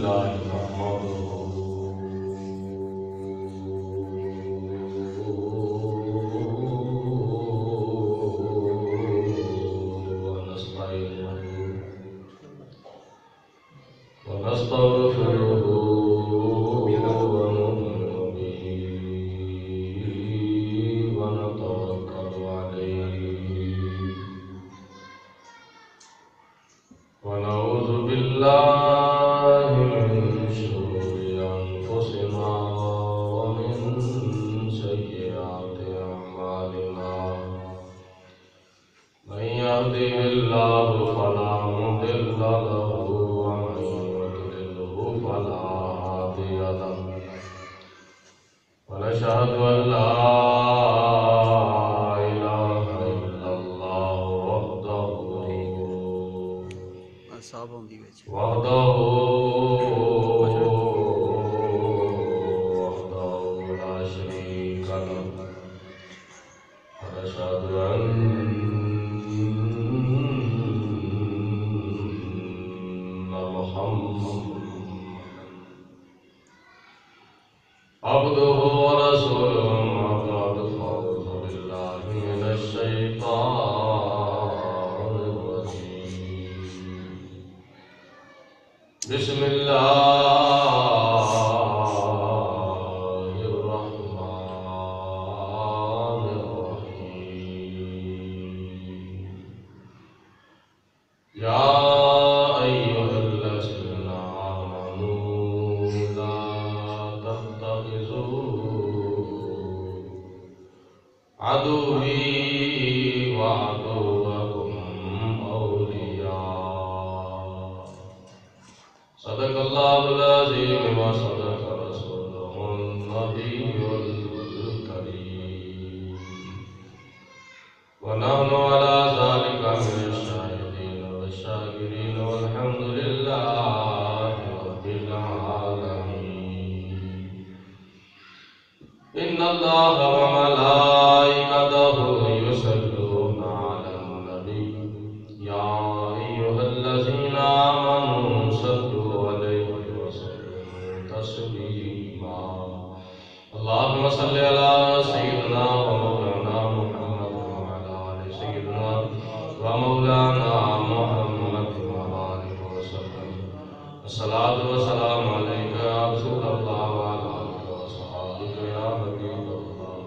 لله نحمده ونستعينه ونستغفره ونؤمن به ونتوكل عليه ونعوذ بالله من شرور أنفسنا ومن سيئات أعمالنا من يهده الله فلا مضل له ومن يضلله فلا هادي له ونشهد أن لا إله إلا الله وحده لا شريك له ونشهد أن محمدا عبده ورسوله أما بعد فأعوذ بالله من الشيطان الرجيم بسم الله الرحمن الرحيم يا أيها الذين آمنوا لا تتخذوا عدوي وعدوكم أولياء صدق الله العظيم وصدق رسوله النبي الكريم ونحن على ذلك من الشاهدين والشاكرين والحمد لله رب العالمين إن الله وملائكته يصلون على النبي يا أيها الذين آمنوا صلوا عليه وسلموا تسليما اللهم صل على سيدنا ومولانا محمد وعلى آل سيدنا ومولانا محمد وعلى آله وسلم الصلاة والسلام عليك يا رسول الله وعلى آلك وصحبه يا حبيب الله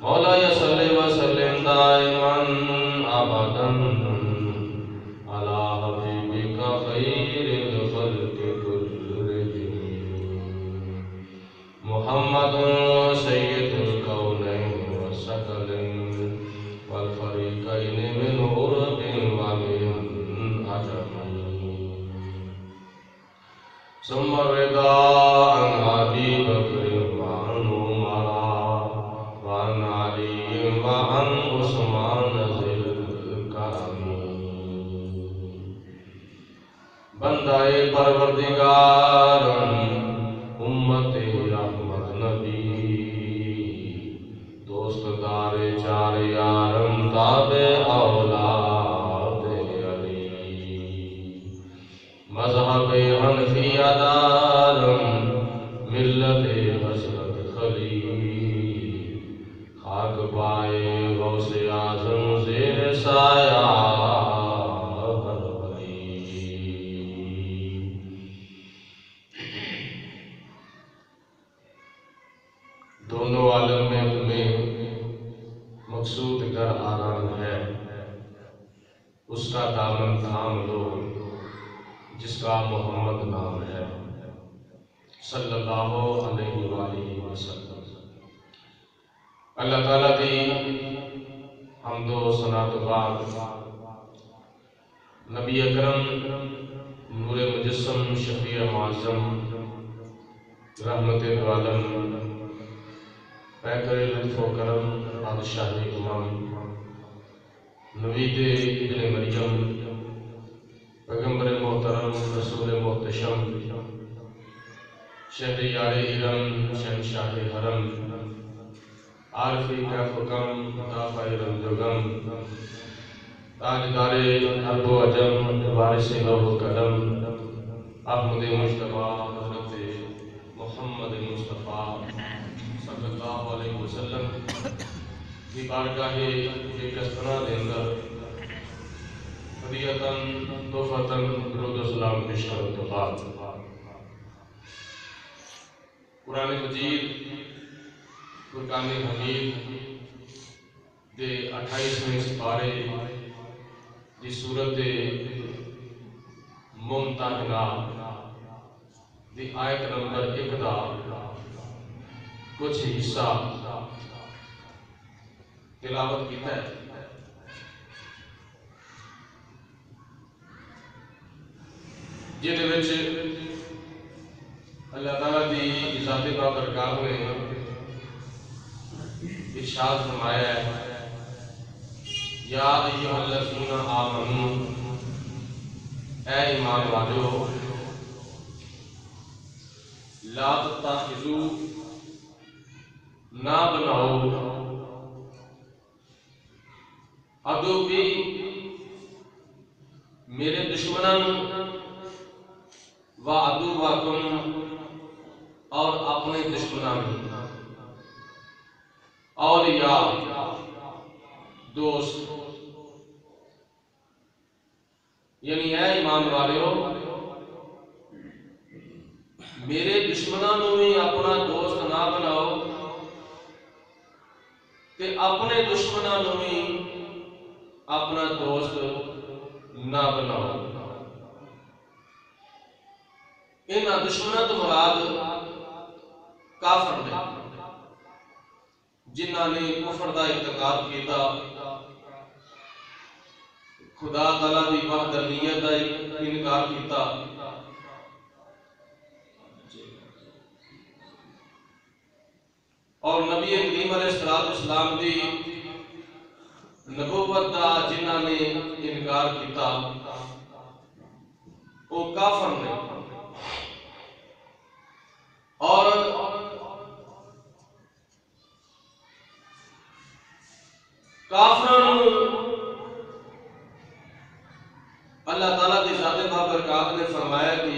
مولاي صل وسلم دائما أبدا على حبيبك خير الخلق كلهم محمد سيد الكونين والثقلين والفريقين من عرب ومن عجم ثم الرضا عن أبي بكر وعن عمر وعن علي وعن عثمان ذي الكرم بندائے پروردگار امت رحمت نبی دوست دار چار یارم تابع اولاد علی مذہب حنفیہ دارم ملت حضرت خلیل خاک پائے غوث اعظم زیر سایہ دونوں عالم میں تمہیں مقصود کر آرام ہے اس کا دامن تھام لو جس کا محمد نام ہے صلی اللہ علیہ وآلہ وسلم اللہ تعالیٰ کی حمد و ثنا تو بعد نبی اکرم نور مجسم شفیع معظم رحمت عالم پیکر لطف و کرم بادشاہ امام نوید ابن مریم پیغمبر محترم رسول محتشم شہریار ارم شہنشاہ حرم عارفی کیف کم دافع رمزگم تاجدار عرب و عجم وارث لوح قلم احمد مصطفیٰ حضرت محمد مصطفیٰ صلی اللہ علیہ وسلم کی بارگاہ شکستنا دے اندر ہدیتاً تحفتاً درود و سلام پیش کرنے کے بعد قرآن مجید فرقان حمید دے 28ویں سپارے دی سورت ممتحنہ دی آیت نمبر 1 دا کچھ حصہ تلاوت کیتا ہے۔ جہدے وچ اللہ تعالیٰ دی ذات بابرکات نے ارشاد فرمایا ہے یا ایھا الذین آمنوا، اے ایمان والو، لا تتخذوا، نہ بناؤ، عدوی، میرے دشمنوں، وعدوکم، اور اپنے دشمنوں، اولیاء، دوست، یعنی اے ایمان والو، میرے دشمنوں بھی اپنا دوست نہ بناؤ تے اپنے دشمنوں بھی اپنا دوست نہ بناؤ۔ انہاں دشمنوں تو مراد کافر نے، جنہاں نے کفر دا ارتکاب کیتا، خدا تعالیٰ دی وحدانیت دا انکار کیتا، اور نبی کریم علیہ السلام دی نبوت دا جنہاں نے انکار کیتا، وہ کافر نے۔ اور کافروں اللہ تعالیٰ کی ذات بابرکات نے فرمایا کہ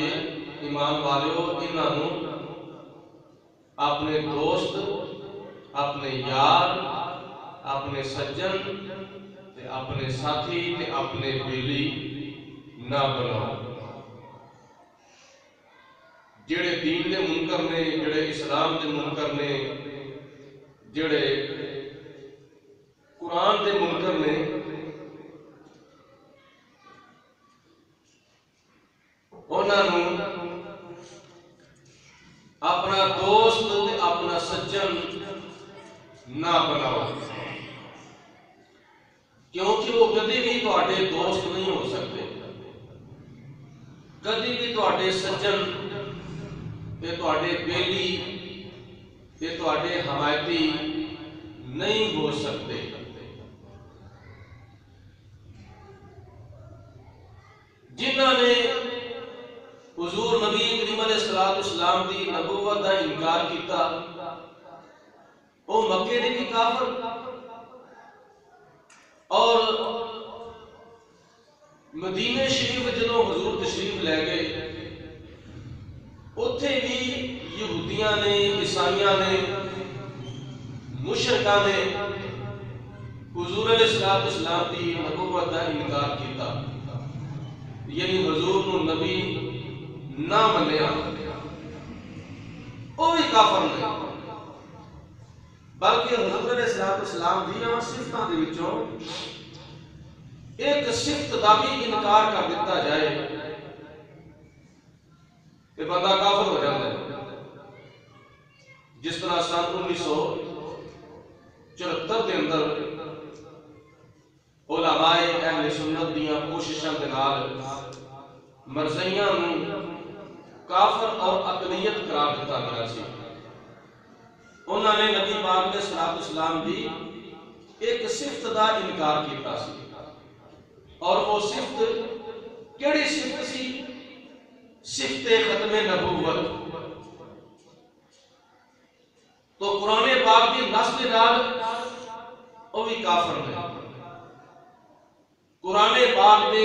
ایمان والو، انہوں اپنے دوست، اپنے یار، اپنے سجن تے اپنے ساتھی تے اپنے بیلی نہ بناؤ۔ جڑے دین دے منکر نے، جڑے اسلام دے منکر نے، جڑے قرآن دے منکر نے، انہوں اپنا دوست تے اپنا سجن نہ بناؤ، کیونکہ وہ کدی بھی تواڈے دوست نہیں ہو سکتے، کدی بھی تواڈے سجن تے تواڈے بیلی تے تواڈے حمایتی نہیں ہو سکتے۔ جنہوں نے حضور نبی کریم علیہ السلام دی نبوت دا انکار کیتا، وہ مکے دے بھی کافر، اور مدینہ شریف جدوں حضور تشریف لے گئے، اتھے بھی یہودیاں نے، عیسائیاں نے، مشرکاں نے حضور علیہ السلام دی نبوت دا انکار کیتا، یعنی حضور نو نبی نہ منیا، وہ بھی کافر نے۔ بلکہ حضور علیہ السلام دیاں صفتاں دے وچوں ایک صفت دا بھی انکار کر دیتا جائے کہ بندہ کافر ہو جاتا ہے۔ جس طرح سن 1974 کے اندر علماء اہل سنت دیاں کوششاں دے نال مرزیاں نوں کافر اور اقلیت قرار دیتا گیا سی۔ انہوں نے نبی پاک علیہ السلام دی ایک صفت دا انکار کیتا سی، اور وہ صفت کیڑی صفت سی؟ صفت ختم نبوت۔ تو قرآن پاک کی نص دے نال وہ بھی کافر نے۔ قرآن پاک دے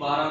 12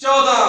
14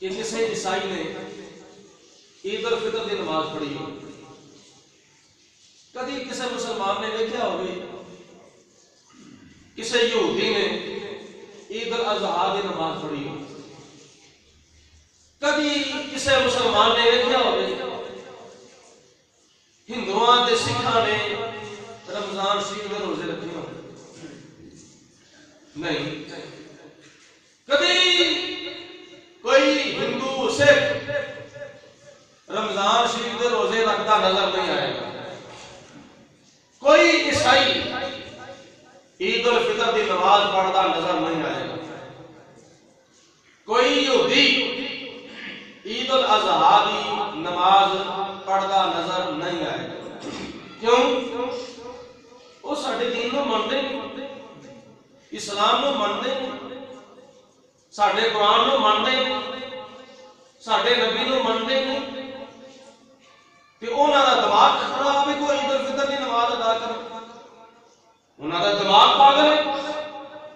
کہ کسی عیسائی نے عید الفطر کی نماز پڑھی ہو، کدی کسی مسلمان نے دیکھا ہوگی کسی یہودی نے عید الاضحیٰ کی نماز پڑھی ہو، کدی کسی مسلمان نے دیکھا ہوگی ہندوؤں تے سکھاں نے رمضان شریف کے روزے رکھے ہو؟ نہیں، کبھی کوئی ہندو سکھ رمضان شریف کے روزے رکھتا نظر نہیں آئے گا، کوئی عیسائی عید الفطر کی نماز پڑھتا نظر نہیں آئے گا، کوئی یہودی عید الاضحیٰ کی نماز پڑھتا نظر نہیں آئے گا۔ کیوں؟ وہ سارے دین کو مانتے نہیں، اسلام کو مانتے نہیں، سارے قرآن کو مانتے نہیں، سارے نبی کو مانتے نہیں، کہ انہوں کا دماغ خراب ہے کوئی عید الفطر کی نماز ادا کر، انہوں کا دماغ پاگل ہے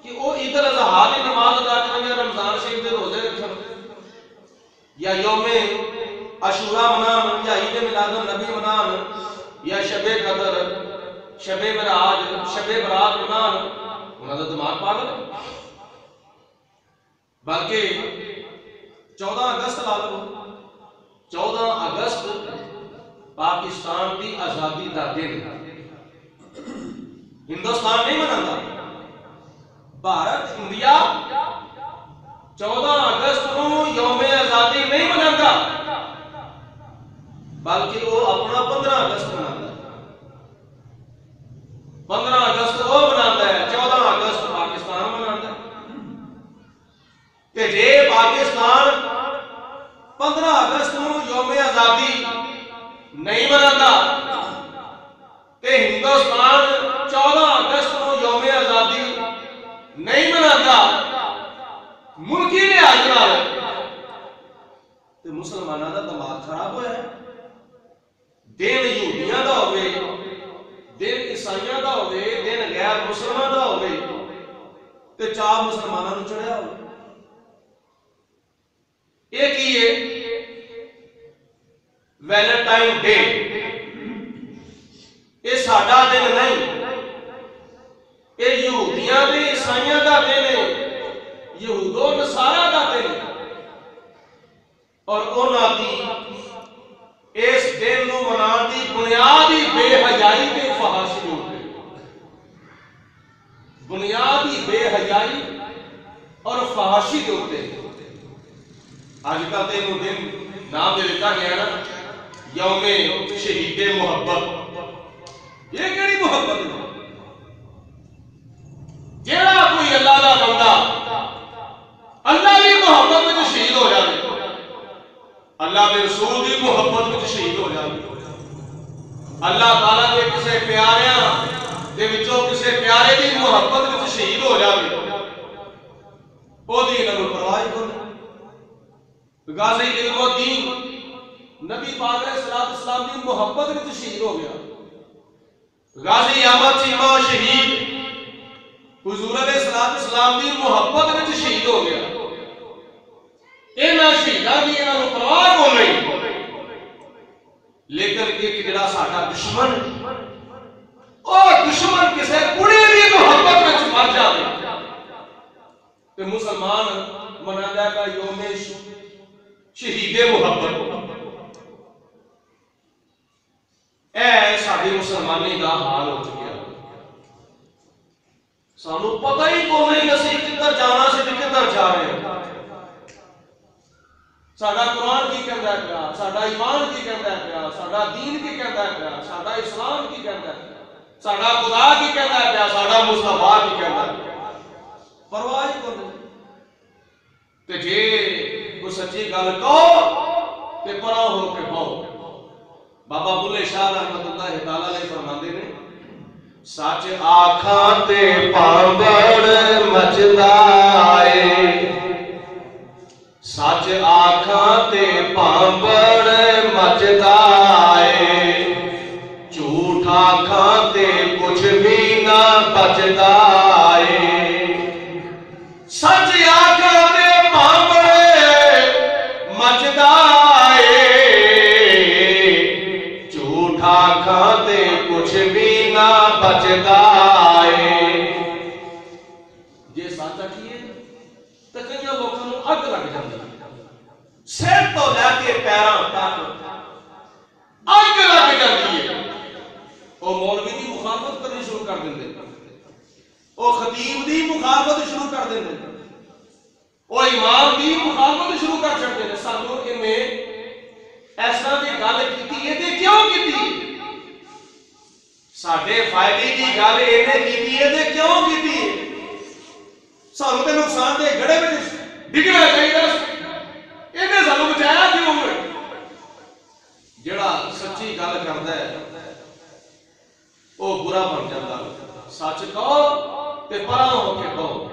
کہ وہ عید الاضحیٰ کی نماز ادا کریں یا رمضان شریف کے روزے رکھیں یا یوم عاشوراء منان یا عید میلاد النبی منان یا شب قدر، شب معراج، شب برات منان، انہوں کا دماغ پاگل ہے۔ بلکہ 14 اگست لا لو، 14 اگست پاکستان کی آزادی کا دن، ہندوستان نہیں مناتا، بھارت انڈیا 14 اگست کو یوم آزادی نہیں مناتا، بلکہ وہ اپنا 15 اگست مناتا ہے۔ 15 اگست وہ مناتا ہے، 14 اگست پاکستان مناتا ہے۔ کہ جے پاکستان 15 اگست کو یوم آزادی نہیں مناتا تے ہندوستان 14 اگست کو یوم آزادی نہیں مناتا، ملکی لحاظ نال تے مسلمانوں کا دماغ خراب ہوا ہے۔ دن یہودیاں دا ہوئے، دن عیسائیاں دا ہوئے، دن غیر مسلمان دا ہوئے تے چار مسلمانوں نے چڑھیا ہوئے۔ ایک ہی ہے ویلنٹائن ڈے، یہ ساڈا دن نہیں، یہ یہودیاں دے عیسائیاں دا دن ہے، یہود و نصارا دا دن ہے، اور انہاں دی اس دن نو منان دی بنیاد ہی بے حیائی تے فحاشی دے اوپر، بنیاد ہی بے حیائی اور فحاشی دے اوپر۔ آج کا دن نام دے دیتا گیا نا یوم شہید محبت، یہ کیڑی محبت ہے؟ جیڑا کوئی اللہ دا بندہ اللہ دی محبت میں شہید ہو جائے، اللہ دے رسول دی محبت میں شہید ہو جائے، اللہ تعالیٰ دے کسے پیاریاں دے وچوں کسے پیارے دی محبت میں شہید ہو جائے، وہ دی انہوں نے پرواہ کو نہیں۔ غازی علم الدین نبی پاک علیہ السلام دی محبت میں شہید ہو گیا، غازی احمد چیمہ شہید حضور علیہ السلام دی محبت میں شہید ہو گیا۔ انہاں شہیداں دی انہاں نوں پرواہ کو نہیں، لیکن ایک جڑا ساڈا دشمن، او دشمن کسے کڑی دی محبت میں مر جاوے تے مسلمان منادا کا یوم شہید محبت، اے ساڈی مسلمانی دا حال ہو چکیا، سانو پتہ ہی کو نہیں اسی کدھر جانا سے کدھر جا رہے ہیں۔ ساڈا قرآن کی کہندا ہے پیا، ساڈا ایمان کی کہندا ہے پیا، ساڈا دین کی کہندا ہے پیا، ساڈا اسلام کی کہندا ہے پیا، ساڈا خدا کی کہندا ہے پیا، ساڈا مصطفیٰ کی کہندا ہے پیا، پرواہ ہی کو نہیں۔ تے جے کوئی سچی گل کہو تے پرا ہو کے بہو۔ بابا بلے شاہ رحمت اللہ تعالی علیہ فرماندے نے سچ آکھاں تے پامبڑ مچدا اے، سچ آکھاں تے پامبڑ مچدا اے، جھوٹ آکھاں تے کچھ بھی نہ بچدا اے، سچ آکھاں تے پامبڑ کچھ بھی نہ بچتا ہے۔ جے سچ آکھیے تے کئی لوکاں نوں اگ لگ جاندی ہے، سر تو لے کے پیراں تک اگ لگ جاندی ہے۔ وہ مولوی دی مخالفت کرنی شروع کر دیندے، وہ خطیب دی مخالفت شروع کر دیندے، وہ امام دی مخالفت شروع کر چھڑتے ہیں۔ سانوں انہیں ایسا دی گل کیتی ہے تے کیوں کیتی؟ ساڈے فائدے دی گل انہیں کیتی ہے تے کیوں کیتی؟ سانوں تے نقصان دے گڑے وچ ڈگنا چاہیے، انہیں سانوں بچایا کیوں ہے؟ جڑا سچی گل کردا ہے وہ برا بن جاتا، سچ کہو تے پراں ہو کے کہو،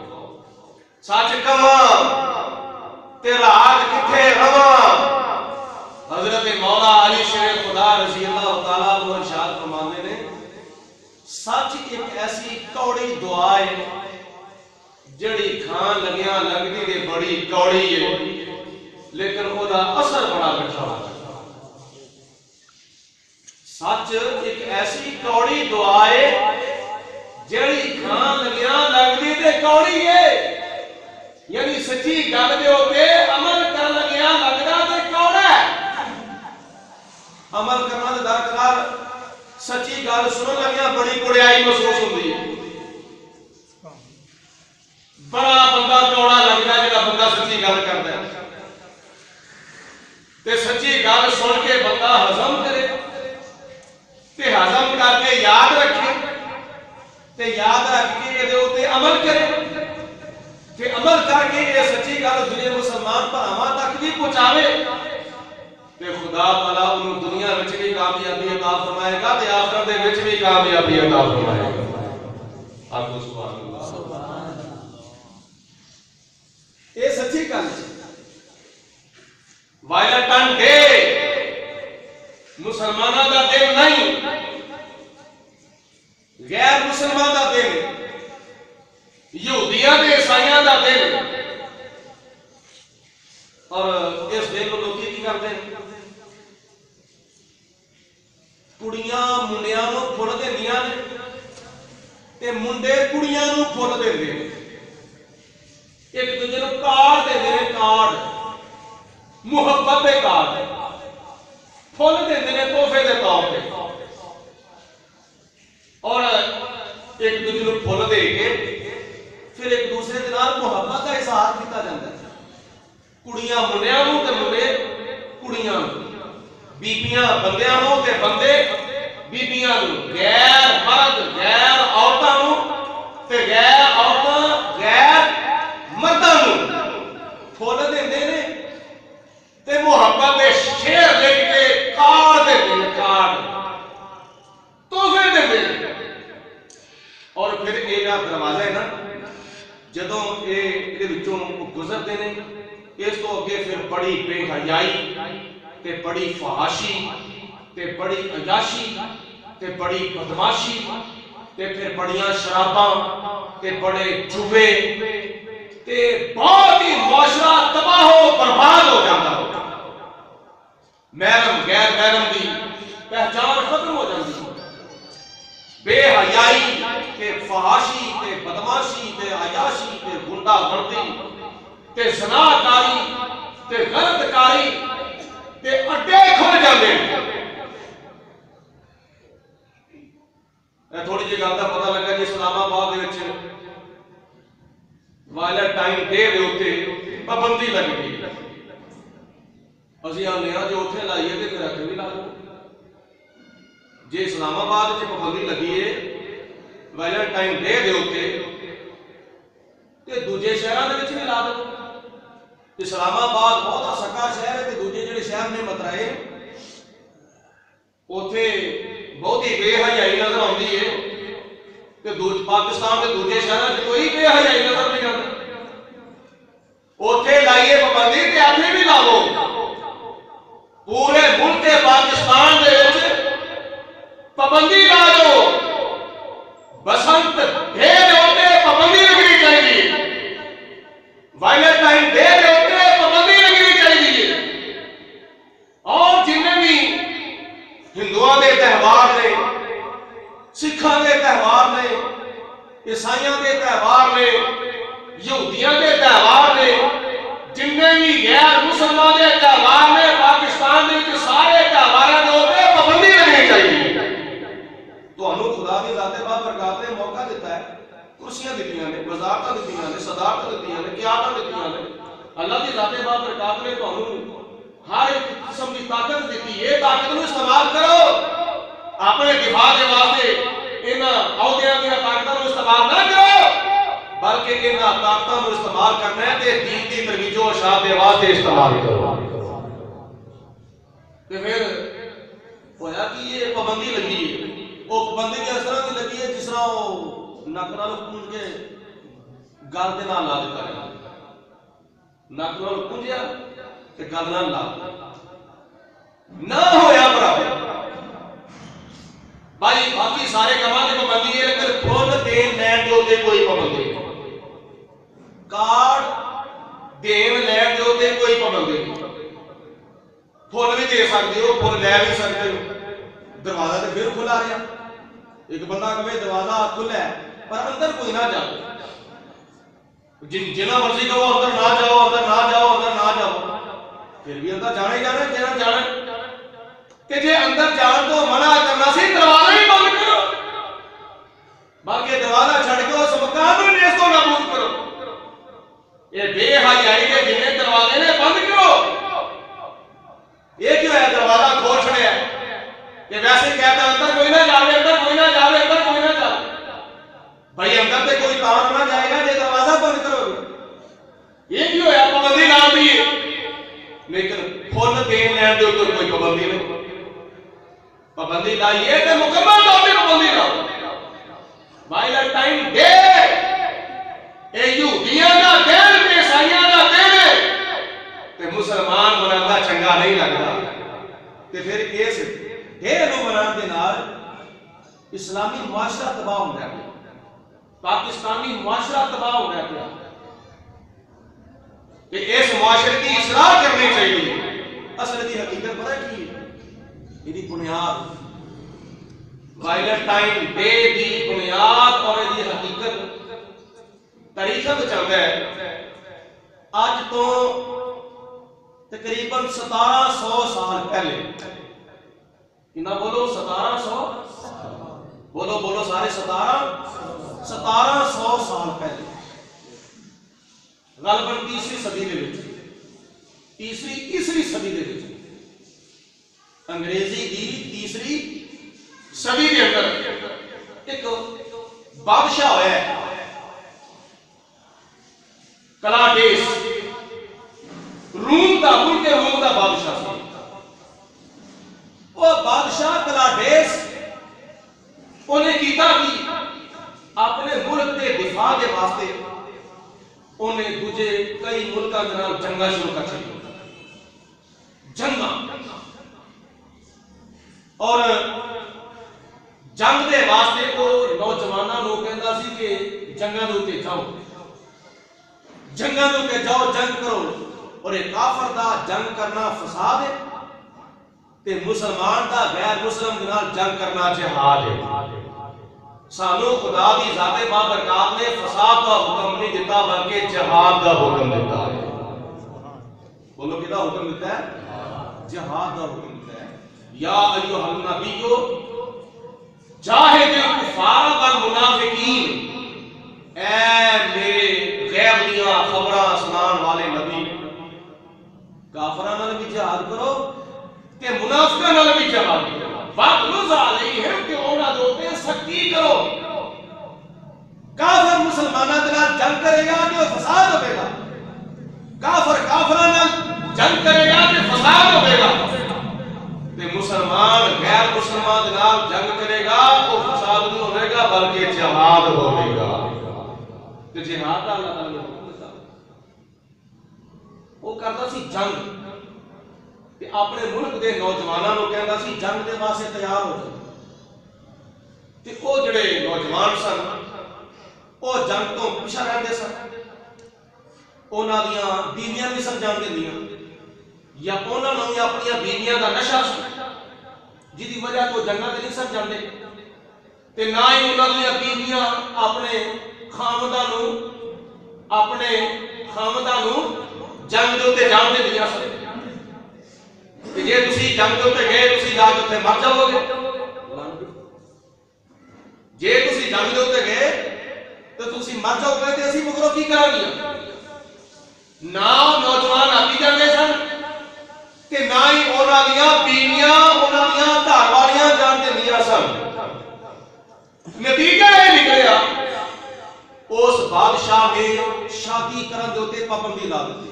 سچ کہاں تے راج کتھے رواں۔ حضرت مولا علی شیر خدا رضی اللہ تعالیٰ عنہ ارشاد فرماندے نے، سچ ایک ایسی کوڑی دعا ہے جڑی کھان لگیاں لگدی تے بڑی کوڑی ہے، لیکن او دا اثر بڑا میٹھا ہوتا ہے۔ سچ ایک ایسی کوڑی دعا ہے جڑی کھان لگیاں لگدی تے کوڑی ہے، یعنی سچی گل دے اوتے عمل کرن لگیاں لگدا تے کوڑا ہے۔ عمل کرنا تے درکار سچی گل سنن لگیاں بڑی کوڑیائی محسوس ہوندی ہے۔ بڑا بندہ کوڑا لگدا ہے جڑا بندہ سچی گل کردا ہے، تے سچی گل سن کے بندہ ہضم کرے تے ہضم کر کے یاد رکھے تے یاد رکھ کے دے اوتے عمل کرے تے عمل کر کے یہ سچی گل دنیا مسلمان بھراواں تک بھی پہنچاوے تے خدا تعالیٰ انہوں دنیا وچ بھی کامیابی عطا فرمائے گا تے آخرت دے وچ بھی کامیابی عطا فرمائے گا۔ آکھو سبحان اللہ۔ یہ سچی گل ہے۔ وائلٹن ڈے مسلمانوں دا دن نہیں، غیر مسلمان دا دن، یہودیاں تے عیسائیاں دا دن، اور اس دن کو لوگ کی کرتے ہیں؟ کڑیاں منڈیاں نوں پھل دیندیاں نے تے منڈے کڑیاں نوں پھل دیندے نے، ایک دوجے نوں کارڈ دیندے نے، کارڈ محبت دے کارڈ پھل دیندے نے تحفے دے طور پہ، اور ایک دوجے نوں پھل دے کے پھر ایک دوسرے دے نال محبت کا اظہار کیتا جاندا ہے۔ کڑیاں منڈیاں نوں تے منڈے کڑیاں نوں، بیبیاں بندیاں نوں تے بندے بیبیاں نوں، غیر مرد غیر عورتاں نوں تے غیر عورتاں غیر مرداں نوں پھل دیندے نے تے محبت دے شعر لکھ کے کارڈ دیندے نے، کارڈ تحفے دیندے نے۔ اور پھر یہ جا دروازہ ہے نا، جدوں یہ وچوں گزرتے ہیں، اس تو اگے پھر بڑی بے حیائی تے بڑی فحاشی تے بڑی عیاشی تے بڑی بدماشی تے پھر بڑیاں شراباں تے بڑے جوے تے بہت ہی معاشرہ تباہ و برباد ہو جاتا ہے۔ محرم غیر محرم دی پہچان ختم ہو جاتی ہے۔ بے حیائی تے فحاشی تے بدماشی تے عیاشی تے گنڈا گردی تے زناکاری تے غلط کاری تے اڈے کھل جاندے ہیں۔ تھوڑی جی گل کا پتہ لگا جی اسلام آباد دے وچ وائلنٹائن ڈے دے اوتے پابندی لگ گئی، اسی آنے جو اتنے لائیے تے پھر اتنے بھی لا دو۔ جی اسلام آباد وچ پابندی لگی ہے وائلنٹائن ڈے دے اوتے تے دوجے شہراں دے وچ بھی لا دو۔ اسلام آباد بہت سکا شہر ہے تے دوجے جڑے شہر نے مترائے اوتھے بہت ہی بے حیائی نظر آتی ہے تے پاکستان کے دوجے شہراں وچ کوئی بے حیائی نظر نہیں آتی۔ اوتھے لائیے پابندی تے اتنے بھی لاؤ۔ پورے ملک پاکستان دے وچ پابندی لا دو۔ بسنت ڈے دے اوتے پابندی لگنی چاہیے، وائلنٹائن ڈے دے اوتے پابندی لگنی چاہیے، اور جن بھی ہندوؤں دے تہوار نے سکھاں دے تہوار نے، عیسائیاں دے تہوار نے، یہودیاں دے تہوار نے، جننے بھی غیر مسلمان دے تہوار نے، پاکستان دے سارے تہواراں دے اوپر پابندی لگنی چاہیے۔ تو انو خدا دی ذات بابرکات نے موقع دیتا ہے، کرسیاں دتیاں نے، وزارتاں دتیاں نے، صدارتاں دتیاں نے، قیادتاں دتیاں نے، اللہ دی ذات بابرکات نے تانوں ہر ایک قسم کی طاقت دیتی ہے۔ طاقت نو استعمال کرو اپنے دفاع کے واسطے، انہاں عہدیاں دی طاقتاں نو استعمال نہ کرو، بلکہ انہاں طاقتاں نو استعمال کرنا ہے تے دین دی ترویج و اشاعت دے واسطے استعمال کرو۔ تے پھر ہویا کہ یہ پابندی لگی ہے، وہ پابندی اس طرح کی لگی ہے جس طرح وہ نک نال پونج کے گل دے نال لا دیتا ہے، نک نال پونجیا تے گل نال لا نہ ہویا برابر۔ بھائی باقی سارے کاماں دی پابندی ہے، لیکن کھل دین لین دے اوتے کوئی پابندی نہیں، کارڈ دین لین دے اوتے کوئی پابندی نہیں۔ پھول بھی دے سکتے ہو، پھول لے بھی سکتے ہو، دروازہ تے پھر کھلا رہا، ایک بندہ کہے دروازہ کھلا ہے پر اندر کوئی نہ جاؤ، جنہ مرضی کہو اندر نہ جاؤ، اندر نہ جاؤ، اندر نہ جاؤ، پھر بھی اندر جانے جانا جنہ جانا کہ جے اندر جان تو منع کرنا سی دروازہ ہی بند کرو، بلکہ دروازہ چھڑ کے اس مقام میں اس کو نابود کرو۔ یہ بے حیائی کے جنہیں دروازے نے بند کرو، یہ کیوں ہے دروازہ کھول چھڑیا کہ ویسے کہتا اندر کوئی نہ جاوے، اندر کوئی نہ جاوے، اندر کوئی نہ جاوے۔ بھائی اندر تے کوئی کام نہ جائے گا جے دروازہ بند کرو گے، یہ کیوں ہے پابندی لا دی ہے، لیکن کھول دین لین دے اوپر کوئی پابندی نہیں۔ پابندی لائیے تے مکمل طور پہ پابندی لاؤ۔ ویلنٹائن ڈے اے یہودیاں دا دن تے عیسائیاں دا دن ہے تے مسلمان منانا چنگا نہیں لگتا، تے پھر اس ڈے نو منان دے نال اسلامی معاشرہ تباہ ہوندا ہے، پاکستانی معاشرہ تباہ ہوندا ہے، تے اس معاشرے کی اصلاح کرنی چاہیے۔ اصل دی حقیقت پتہ کی ہے؟ یہ بنیاد ویلنٹائن ڈے دی بنیاد اور یہ حقیقت تاریخ میں چلتا ہے اج تو تقریباً 1700 سال پہلے، کتنا بولو 1700، بولو بولو سارے 1700 سال پہلے، غالباً تیسری صدی دے وچ، تیسری صدی دے وچ، انگریزی دی تیسری صدی کے اندر ایک بادشاہ ہویا ہے کلاڈیس، روم دا ملک روم دا بادشاہ سی۔ وہ بادشاہ کلاڈیس انہیں کیتا کی اپنے ملک دے دفاع دے واسطے انہیں دوجے کئی ملکاں دے نال جنگاں شروع کر چھڑی، جنگاں، اور جنگ دے واسطے کو نوجواناں نو کہندا سی کہ جنگاں دے اوتے جاؤ، جنگاں دے اوتے جاؤ، جنگ کرو، اور ایک کافر دا جنگ کرنا فساد ہے تے مسلمان دا غیر مسلم دے نال جنگ کرنا جہاد ہے۔ سانو خدا دی ذات بابرکات نے فساد دا حکم نہیں دیتا بلکہ جہاد دا حکم دیتا ہے۔ بولو کدا حکم دیتا ہے؟ جہاد دا حکم دیتا ہے۔ یا ایھا النبی جاہد الکفار والمنافقین، اے میرے غیب دیاں خبراں سنان والے نبی، کافراں نال بھی جہاد کرو تے منافقاں نال بھی جہاد کرو، وَغْلُظْ عَلَيْهِمْ کہ انہاں دے اوپر سختی کرو۔ کافر مسلماناں دے نال جنگ کرے گا تے فساد ہوے گا، کافر کافراں نال جنگ کرے گا تے فساد ہوے گا، تے مسلمان غیر مسلمان دے نال جنگ کرے گا او فساد نہیں ہوے گا بلکہ جہاد ہوے گا۔ تے جہاد دا اللہ تعالی نے حکم دیتا، وہ کردا سی جنگ تے اپنے ملک دے نوجواناں نو کہندا سی جنگ دے واسطے تیار ہو جاؤ، تے او جڑے نوجوان سن او جنگ تو پیچھے رہندے سن، انہاں دیاں بیویاں نہیں سن جان دیندیاں، یا انہاں نوں اپنی بیویاں دا نشہ سی جدی وجہ تو جنگاں تے نہیں سن جاندے، تے تے نہ ہی انہاں دیاں بیویاں اپنے خامداں نوں جنگ دے اوتے جان دیندیاں سن کہ جے تسی جنگ دے اوتے گئے تسی جا کے اوتے مر جاؤ گے جے تسی جنگ دے اوتے گئے تے تسی مر جاؤ گے تے اسی مگروں کی کران گے نہ نوجوان آتی جاندے سن تے نہ ہی انہاں دیاں بیویاں انہاں دیاں گھر والیاں جان دیندیاں سن نتیجہ یہ نکلیا اس بادشاہ نے شادی کرن دے اوتے پابندی لا دتی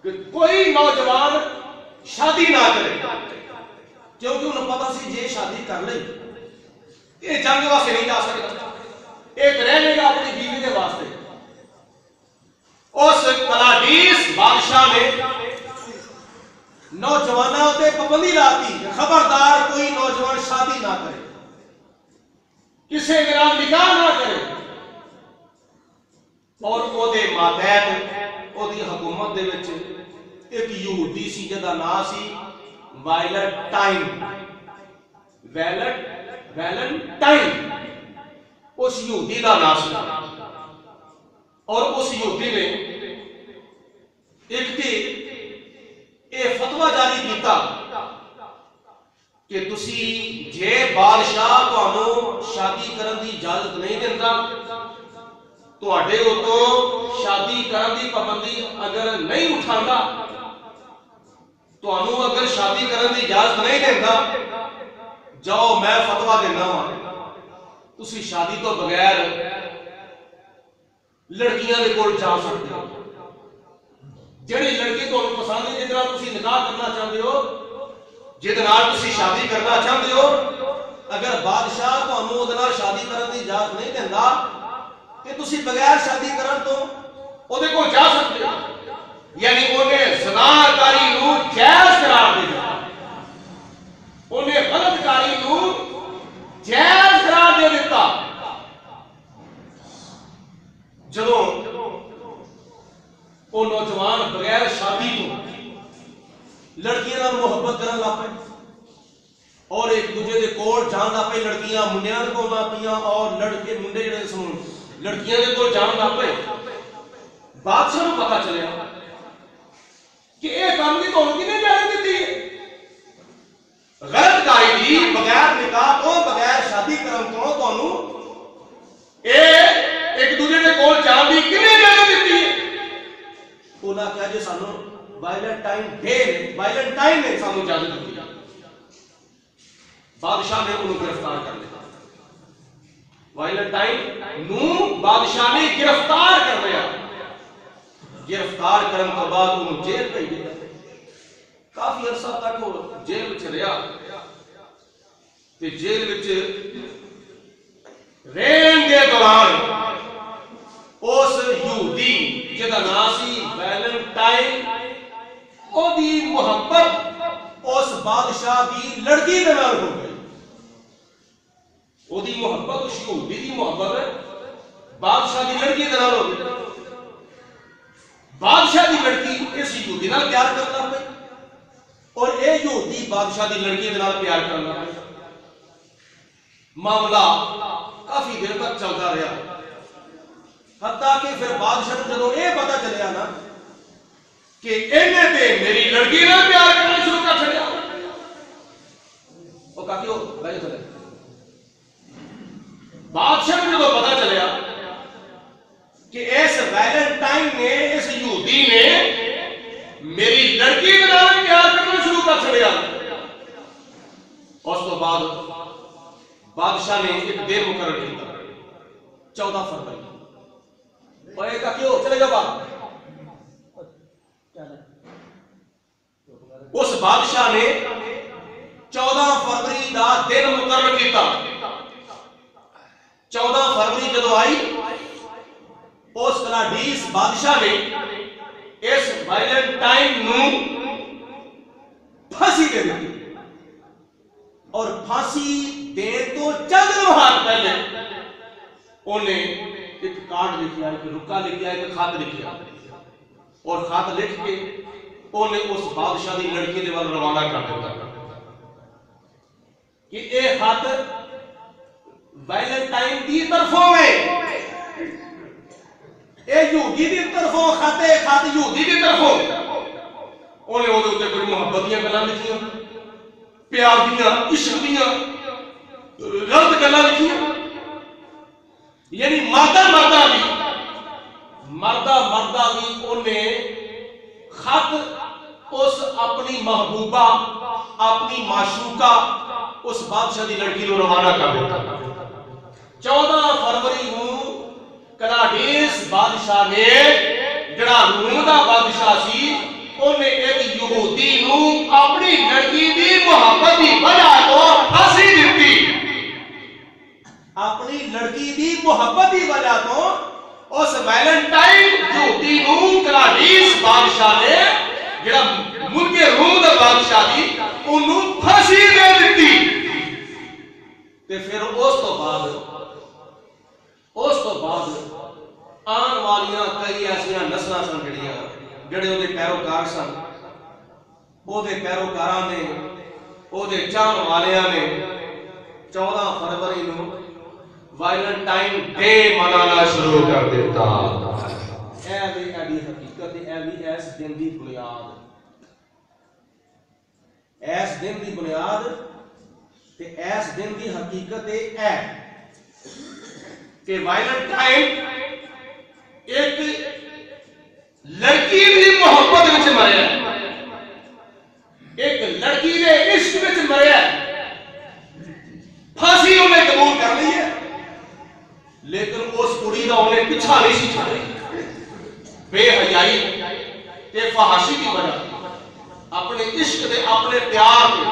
کہ کوئی نوجوان شادی نہ کرے کیونکہ انہوں پتا سی جے شادی کر لئی یہ جنگ واسطے نہیں جا سکتا ایک رہنے گا اپنی بیوی کے واسطے اس کلاڈیس بادشاہ نے نوجوانوں تے پابندی لاتی خبردار کوئی نوجوان شادی نہ کرے کسی کے نام نکاح نہ کرے اور او دے ماتحت او دی حکومت دے وچ ایک یہودی سی جدا نام سی ویلنٹائن اس یہودی دا نام سی اور اس یہودی نے ایک تے اے فتوی جاری کیتا کہ تسی جے بادشاہ تانوں شادی کرن دی اجازت نہیں دیندا تواڈے اوتوں شادی کرن دی پابندی اگر نہیں اٹھاندا تانوں اگر شادی کرن دی اجازت نہیں دیندا جاؤ میں فتوی دینا وا تسی شادی تو بغیر لڑکیاں دے کول جا سکتے ہو جڑی لڑکی تانوں پسند ہے جس نال تسی نکاح کرنا چاہتے ہو جس نال تسی شادی کرنا چاہتے ہو اگر بادشاہ تانوں اودے نال شادی کرن دی اجازت نہیں دیندا کہ تسی بغیر شادی کرن تو اودے کول جا سکتے ہو یعنی اونے زنا کاری نوں جائز قرار دے دتا اونے غلط کاری نوں جائز قرار دے دتا جدوں وہ نوجوان بغیر شادی تو لڑکیاں نال محبت کرن لگ پے اور ایک دوسرے دے کول جان لگ پے لڑکیاں منڈیاں دے کول لگ پیاں اور لڑکے منڈے جڑے سن لڑکیاں دے کول جان لگ پے بادشاہ نوں پتہ چلیا کہ اے کام دی تانوں کنے اجازت دتی ہے غلط کاری دی بغیر نکاح تو بغیر شادی کرن تو تانوں اے ایک دوسرے دے کول جان دی کنے اجازت دتی ہے انہاں کہا جو سانوں ویلنٹائن نے سانوں اجازت دی بادشاہ نے انہوں گرفتار کر لیا ویلنٹائن نو بادشاہ نے گرفتار کر لیا گرفتار کرن تو بعد انہوں جیل بھیج دیا کافی عرصہ تک وہ جیل وچ رہیا تے جیل وچ رہن دے دوران اس یہودی جدا نام سی ویلنٹائن او دی محبت اس بادشاہ دی لڑکی دے نال ہو گئی او دی محبت اس یہودی دی محبت بادشاہ دی لڑکی دے نال ہو گئی بادشاہ دی لڑکی اس یہودی نال پیار کرتا پئی اور اے یہودی بادشاہ دی لڑکی دے نال پیار کرنا پئی معاملہ کافی دیر تک چلتا رہا حتیٰ کہ پھر بادشاہ نے جدوں یہ پتا چلیا نا کہ انہیں تے میری لڑکی نال پیار کرنا شروع کر چھڑیا وہ کہا کہ وہ بیٹھے چلے بادشاہ نے جدوں پتا چلیا کہ اس ویلنٹائن نے اس یہودی نے میری لڑکی نال پیار کرنا شروع کر چھڑیا اس تو بعد بادشاہ نے ایک دیر مقرر کیا 14 فروری اور ایک کیوں چلے جا باہر اس بادشاہ نے 14 فروری دا دن مقرر کیتا 14 فروری جدو آئی اس کلاڈیس بادشاہ نے اس ویلنٹائن نو پھانسی دے دی اور پھانسی دے تو چند لمحات پہلے انہیں ایک کارڈ لکھیا ایک رکا لکھیا ایک خط لکھیا اور خط لکھ کے انہیں اس بادشاہ دی لڑکی دے وال روانہ کر دیتا کہ اے خط ویلنٹائن دی طرفوں میں اے یہودی دی طرفوں خط یہودی دی طرفوں انہیں وہ دے کوئی محبت دیاں گلاں لکھیاں پیار دیاں عشق دیاں غلط گلاں لکھیاں یعنی مردہ بھی انہیں خط اس اپنی محبوبہ اپنی معشوقہ اس بادشاہ دی لڑکی نو روانہ کر دیتا 14 فروری نو کلاڈیس بادشاہ نے جڑا روم دا بادشاہ سی انہیں ایک یہودی نو اپنی لڑکی دی محبت دی وجہ تو پھانسی دتی اپنی لڑکی دی محبت دی وجہ تو اس ویلنٹائن یہودی نو کلاڈیس بادشاہ نے جڑا ملک روم دا بادشاہ دی انہوں پھانسی دے دیتی تے پھر اس تو بعد آن والیاں کئی ایسیاں نسلاں سن جڑے وہ پیروکار سن وہ پیروکاراں نے وہ چاہن والیاں نے 14 فروری نو ویلنٹائن ڈے منانا شروع کر دیتا اے بھی ایڈی حقیقت اے بھی ایس دن دی بنیاد ایس دن دی بنیاد تے ایس دن دی حقیقت اے کہ ویلنٹائن ایک لڑکی دی محبت وچ مریا ایک لڑکی دے عشق وچ مریا پھانسی انہیں قبول کر لی ہے لیکن اس کڑی دا انہیں پیچھا نہیں سی چھڑے بے حیائی تے فحاشی کی وجہ اپنے عشق دے اپنے پیار دے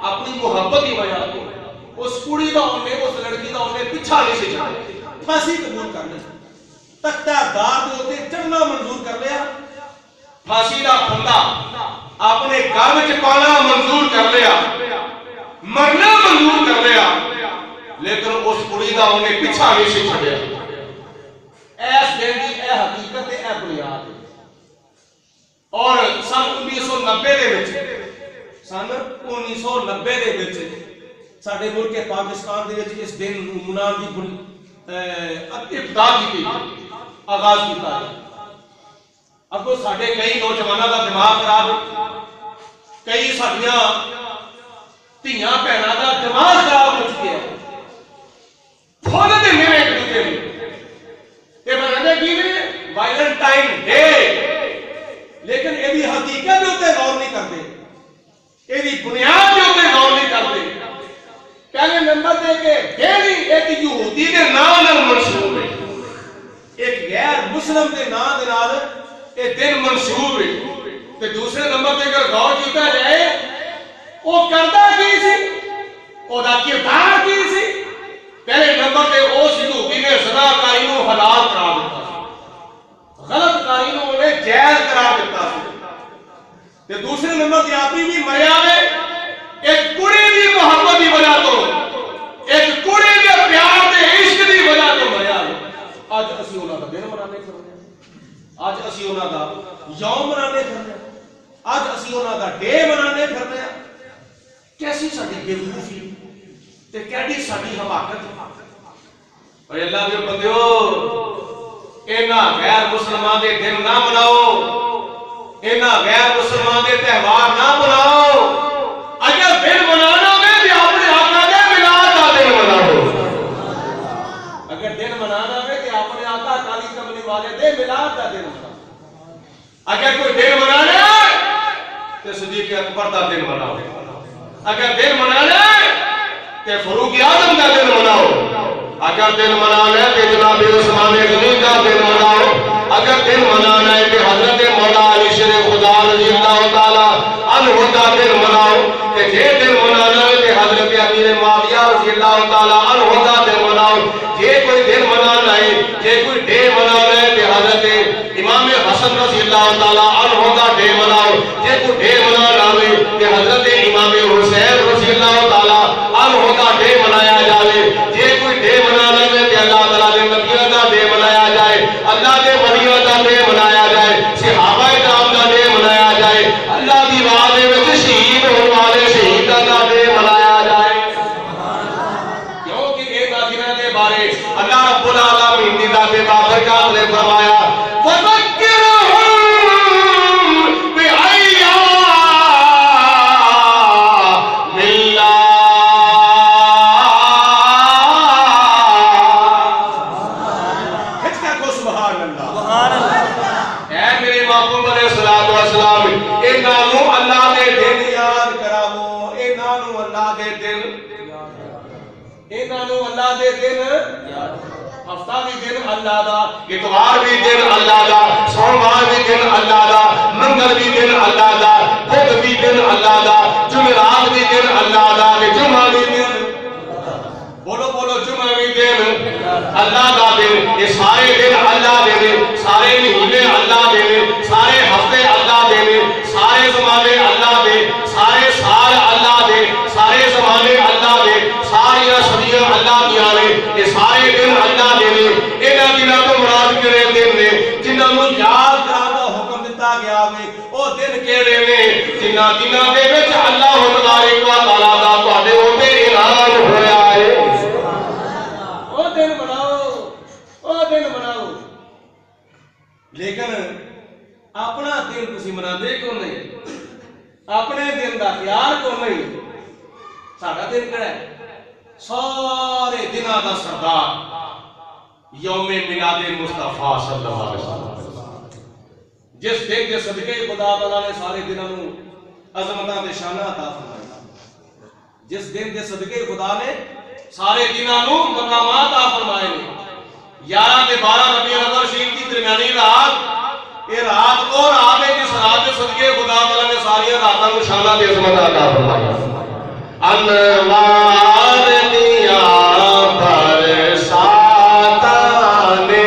اپنی محبت کی وجہ اس کڑی دا انہیں اس لڑکی دا انہیں پیچھا نہیں سی چھڑے پھانسی قبول کر لی تختہ دار دے ہوتے چڑھنا منظور کر لیا پھانسی دا پھندا اپنے گھر وچ پانا منظور کر لیا مرنا منظور کر لیا لیکن اس کڑی دا انہیں پیچھا نہیں سی چھڑیا ایس دن دی اے حقیقت اے بنیاد اور سن 1990 دے وچ ساڈے ملک پاکستان دے وچ اس دن منان دی ابتدا کی آغاز کیتا ہے اگوں ساڈے کئی نوجواناں دا دماغ خراب کئی ساڈیاں دھیاں بہناں دا دماغ خراب ہو چکے ہیں فون دے میرے ایک دوسرے نوں تے مناندے کی نے ویلنٹائن ڈے لیکن اے دی حقیقت تے غور نہیں کردے اے دی بنیاد تے غور نہیں کردے پہلے نمبر دے کے ڈیلی ایک یہودی دے نام نال منسوب ہے ایک غیر مسلم دے نام دے نال اے دن منسوب ہے تے دوسرے نمبر تے اگر غور کیتا جائے او کردا کی سی او دا کردار کی سی پہلے نمبر تے اس یہودی نے زنا کاری نو حلال قرار دیتا سی غلط کاری نو انہیں جائز قرار دیتا سی تے دوسرے نمبر تے آپی بھی مریا ہے ایک کڑی دی محبت دی وجہ تو ایک کڑی دے پیار دے عشق دی وجہ تو مریا ہے آج اسی انہاں دا دن منانے کر رہے ہیں آج اسی انہاں دا یوم منانے کر رہے ہیں آج اسی انہاں دا ڈے منانے کر رہے ہیں کیسی ساڈی بے وقوفی تے کیڑی ساڈی حماقت اے اللہ دے بندیو انہاں غیر مسلمان دے دن نہ مناؤ انہاں غیر مسلمان دے تہوار نہ مناؤ اگر دن منانا میں بھی اپنے آقا دے میلاد دا دن مناؤ اگر دن منانا میں کہ اپنے آقا کالی کملی والے دے میلاد دا دن مناؤ اگر کوئی دن منانا ہے تو صدیق اکبر دا دن مناؤ اگر دن منانا ہے تو فاروق اعظم دا دن مناؤ اگر دن منانا ہے تو جناب عثمان غنی دا دن مناؤ اگر دن منانا ہے تو حضرت مولا علی شیر خدا رضی اللہ تعالی عنہ دا دن مناؤ کہ جے دن منانا ہے تو حضرت امیر معاویہ رضی اللہ تعالی عنہ دا دن مناؤ جے کوئی دن منانا ہے جے کوئی ڈے منانا ہے تو حضرت امام حسن رضی اللہ تعالی عنہ دا ڈے مناؤ جے کوئی ڈے منانا ہے تو حضرت امام حسین رضی اللہ تعالی عنہ دا ڈے منایا جائے جے کوئی ڈے منانا ہے تو اللہ تعالی دے نبیوں دا ڈے منایا جائے اللہ دے ولیوں دا ڈے منایا جائے صحابہ کرام دا ڈے منایا جائے اللہ دی راہ دے وچ شہید ہونے والے شہیداں دا ڈے منایا جائے کیونکہ اے دا انہاں نو اللہ دے دن ہفتہ بھی دن اللہ دا، اتوار بھی دن اللہ دا، سوموار بھی دن اللہ دا، منگل بھی دن اللہ دا، بدھ بھی دن اللہ دا، جمعرات بھی دن اللہ دا، جمعہ بھی دن، بولو بولو جمعہ بھی دن اللہ دا دن، یہ سارے دن اللہ دے دن، سارے مہینے اللہ دے دن، سارے ہفتے اللہ دے دن، سارے زمانے اللہ دے، سارے سال اللہ دے، سارے زمانے اللہ دے، ساری صدیاں اللہ دیا نے، یہ سارے دن اللہ دے نے، انہاں دنوں تو مراد کرے دن نے جنہاں نوں یاد کران دا حکم دتا گیا وے، او دن کیڑے نے جنہاں دنوں دے وچ اللہ تبارک و تعالی دا تواڈے اوتے اعلان ہویا ہے۔ او دن مناؤ، لیکن اپنا دن تسی مناندے کیوں نہیں؟ اپنے دن دا خیال کیوں نہیں؟ ساڈا دن کیڑا ہے؟ سارے دنوں دا سردار یوم میلاد مصطفیٰ صلی اللہ علیہ وسلم، جس دن کے صدقے خدا تعالیٰ نے سارے دنوں عظمتاں تے شاناں عطا فرمائے، جس دن کے صدقے خدا نے سارے دنوں مقامات عطا فرمائے، 11 تے 12 ربیع الاول شریف کی درمیانی رات، یہ رات وہ رات ہے جس رات کے صدقے خدا تعالیٰ نے ساری راتاں کو شاناں تے عظمتاں عطا فرمائے۔ انوار دیا برساتا نے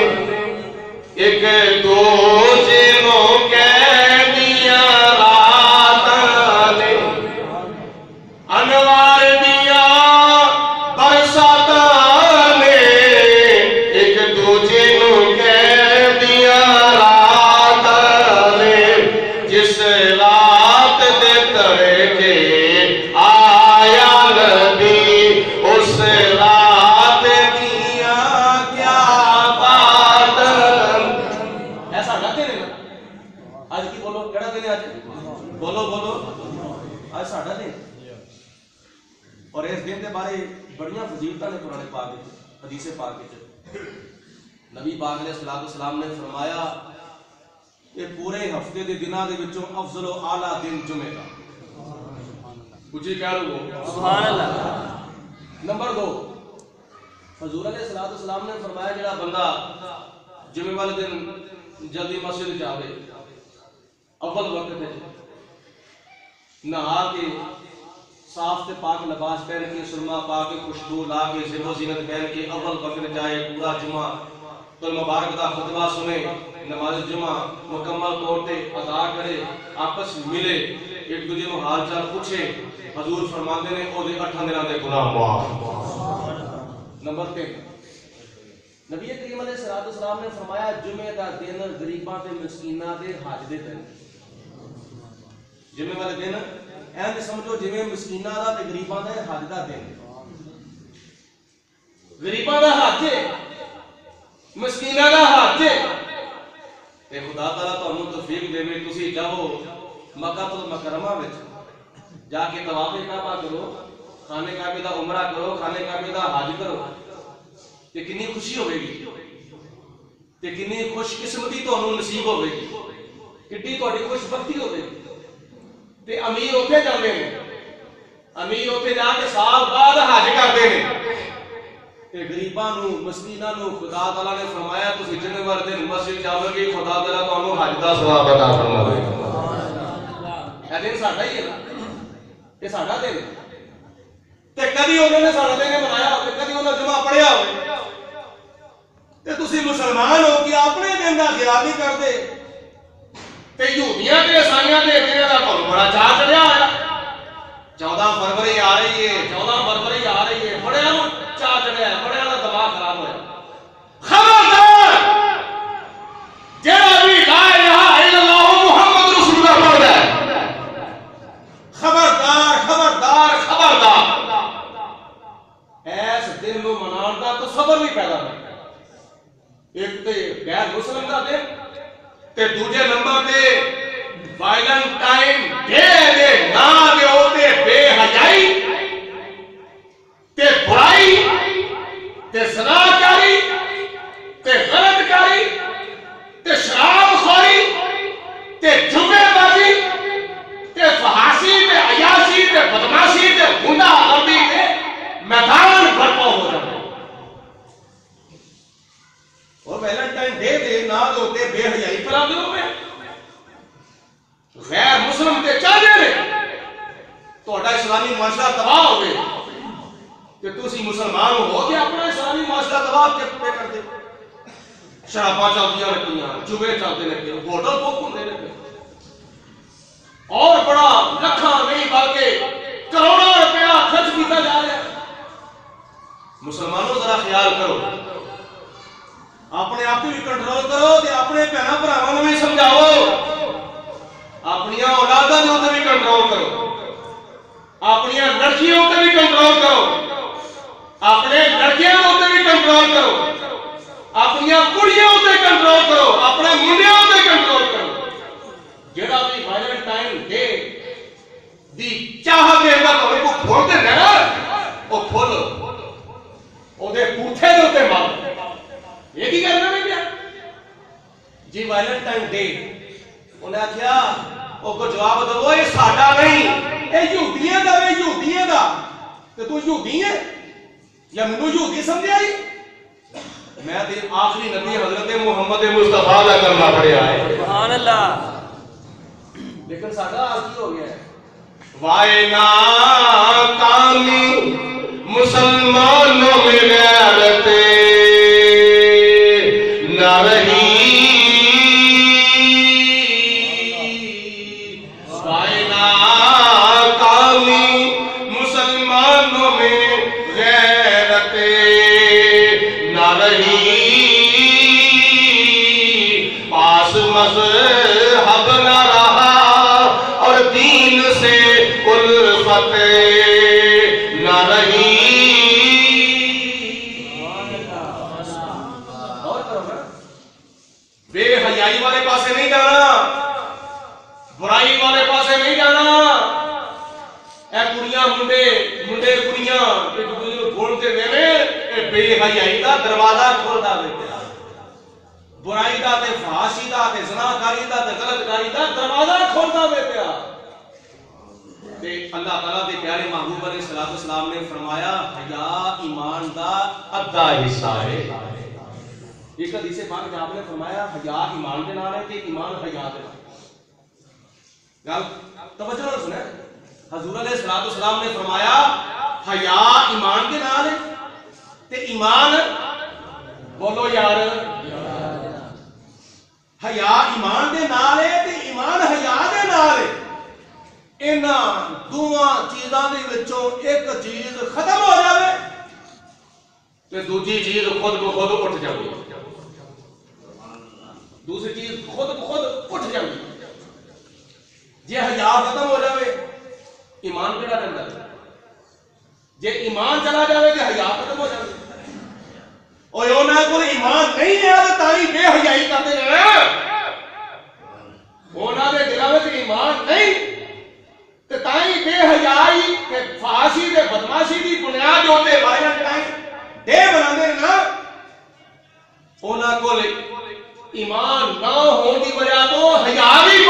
ایک دوسرے نو کہہ دیا راتا نے، انوار دیا برساتا نے ایک دوسرے نو کہہ دیا راتا نے، جس رات دے تڑکے اور اس دن کے بارے بڑیاں فضیلتاں نے قرآن پاک حدیث پاک وچ نبی پاک علیہ السلام نے فرمایا کہ پورے ہفتے دے دناں دے وچوں افضل و اعلیٰ دن جمعے کا، کچھ کہہ لو سبحان اللہ۔ نمبر 2، حضور علیہ السلام نے فرمایا جڑا بندہ جمعے والے دن جلدی مسجد جاوے، اول وقت تے نہا کے صاف تے پاک لباس پہن کے، سرما پا کے، خوشبو لا کے، زیب و زینت پہن کے اول وقت جائے، پورا جمعہ تو مبارک دا خطبہ سنے، نماز جمعہ مکمل طور تے ادا کرے، آپس ملے، ایک دوسرے کو حال چال پوچھے، حضور فرماندے نے او دے 8 دناں دے گناہ معاف۔ نمبر 3، نبی کریم علیہ السلام نے فرمایا جمعے دا دن غریباں تے مسکیناں دے حج دے دن، جمعے والے دن این سمجھو جویں مسکیناں دا تے غریباں دا حج دا دن، غریباں دا حج ہے، مسکیناں دا حج ہے، تے خدا تعالیٰ تانوں توفیق دے تسی جاؤ مکہ المکرمہ وچ جا کے طواف کعبہ کرو، خانہ کعبے دا عمرہ کرو، خانہ کعبے دا حج کرو، تے کنی خوشی ہوے گی، تے کنی خوش قسمتی تانوں نصیب ہوے گی، کڈی تہاڈی خوش بختی ہوے گی۔ تے امیر اوتھے جاندے نے، امیر اوتھے جا کے سال بعد حج کردے نے، تے غریباں نو مسکیناں نو خدا تعالیٰ نے فرمایا تسی جمعے والے دن مسجد جاؤ گے خدا تعالیٰ تانوں حج دا ثواب عطا فرماوے گا۔ اے دن ساڈا ہی ہے نا، یہ ساڈا دن ہے، تے کدی انہوں نے ساڈا دن منایا ہوے، کدی انہوں نے جمعہ پڑھیا ہوے، تے تسی مسلمان ہو کہ اپنے دن دا خیال نہیں کردے، تے یہودیاں تے عیسائیاں دے دناں دا تانوں بڑا چاہ چڑھیا ہوا، 14 فروری آ رہی ہے، 14 فروری آ رہی ہے، بڑے نوں چاہ چڑھیا ہے، بڑے دا دماغ خراب ہویا۔ خبردار جڑا بھی لا الہ الا اللہ محمد رسول اللہ پڑھدا ہے، خبردار خبردار خبردار ایس دن نوں مناؤن دا تو صبر نہیں پیدا کرتا۔ ایک تے غیر مسلم دا دن، تے دوجے نمبر تے وائلنٹائن ڈے دے نام دے اوتے بے حیائی تے برائی تے زناکاری تے غلط کاری تے شراب خوری تے جمعے بازی تے فحاشی تے عیاشی تے بدماشی تے غنڈہ گردی تے میدان برپا ہو تہاڈا اسلامی معاشرہ تباہ ہوئے کہ تسی مسلمان ہو کہ اپنا اسلامی معاشرہ تباہ پہ کر دے. شراباں چلدیاں نے پئیاں, جوے چلدے نے پئے, ہوٹل بک ہوندے نے پئے, اور بڑا لکھاں نہیں بلکہ کروڑوں روپیہ خرچ کیتا جا رہا ہے. مسلمانوں ذرا خیال کرو, اپنے آپ بھی کنٹرول کرو تے اپنے بھیناں بھراواں نوں بھی سمجھاؤ, اپنی اولاداں دے اوتے بھی کنٹرول کرو, اپنی لڑکیوں تے بھی کنٹرول کرو, اپنے لڑکیاں تے بھی کنٹرول کرو, اپنی کڑیاں تے کنٹرول کرو, اپنے منڈیاں تے کنٹرول کرو. جڑا بھی ویلنٹائن ڈے دی چاہ دے گا تو کو کھول دے نا, او کھولو او دے پوٹھے دے اوتے مار. یہ کی کرنا ہے کیا جی ویلنٹائن ڈے؟ انہیں آخیا او کو جواب دو یہ ساڈا نہیں, اے یہودیاں دا وے, یہودیاں دا. تے تو یہودی ہے یا مینوں یہودی سمجھیا ہی؟ میں تے آخری نبی حضرت محمد مصطفیٰ دا کلمہ پڑھیا ہے, سبحان اللہ. لیکن ساڈا حال کی ہو گیا ہے؟ وائے ناکامی مسلمانوں میں غیرت نہ رہی, وائے ناکامی مسلمانوں میں غیرت نہ رہی, پاس مذہب نہ رہا اور دین سے الفت نہ رہی. بے حیائی والے پاسے نہیں جانا, برائی والے پاسے نہیں جانا. اے کڑیاں منڈے, منڈے کڑیاں ایک دوسرے کو بولتے ویلے اے بے حیائی دا دروازہ کھولدا وے, برائی دا تے فحاشی دا تے زناکاری دا تے غلط کاری دا دروازہ کھولدا وے پیا. تے اللہ تعالیٰ دے پیارے محبوب علیہ الصلوۃ والسلام نے فرمایا حیا ایمان دا ادھا حصہ ہے. ایک حدیث پاک میں آپ نے فرمایا حیا ایمان دے نال ہے تے ایمان حیا دے نال. گل توجہ نال سنیں, حضور علیہ الصلوۃ والسلام نے فرمایا حیا ایمان دے نال ہے تے ایمان, بولو یار, حیا ایمان دے نال ہے تے ایمان حیا دے نال ہے. انہاں دوواں چیزاں دے وچوں ایک چیز ختم ہو جاوے تے دوجی چیز خود بخود اٹھ جاوے, دوسری چیز خود بخود اٹھ جاوے. جے حیا ختم ہو جاوے ایمان کیڑا رہندا ہے, جے ایمان چلا جاوے تے حیا ختم ہو جاوے. اوے انہاں کول ایمان نہیں ہے تے تاں بے حیائی کردے نے, انہاں دے دلاں وچ ایمان نہیں تے تاں بے حیائی تے فحاشی تے بدماشی دی بنیاد ہوتے ویلنٹائن ڈے بناندے نے نا. انہاں کول ایمان نہ ہون دی وجہ تو حیا بھی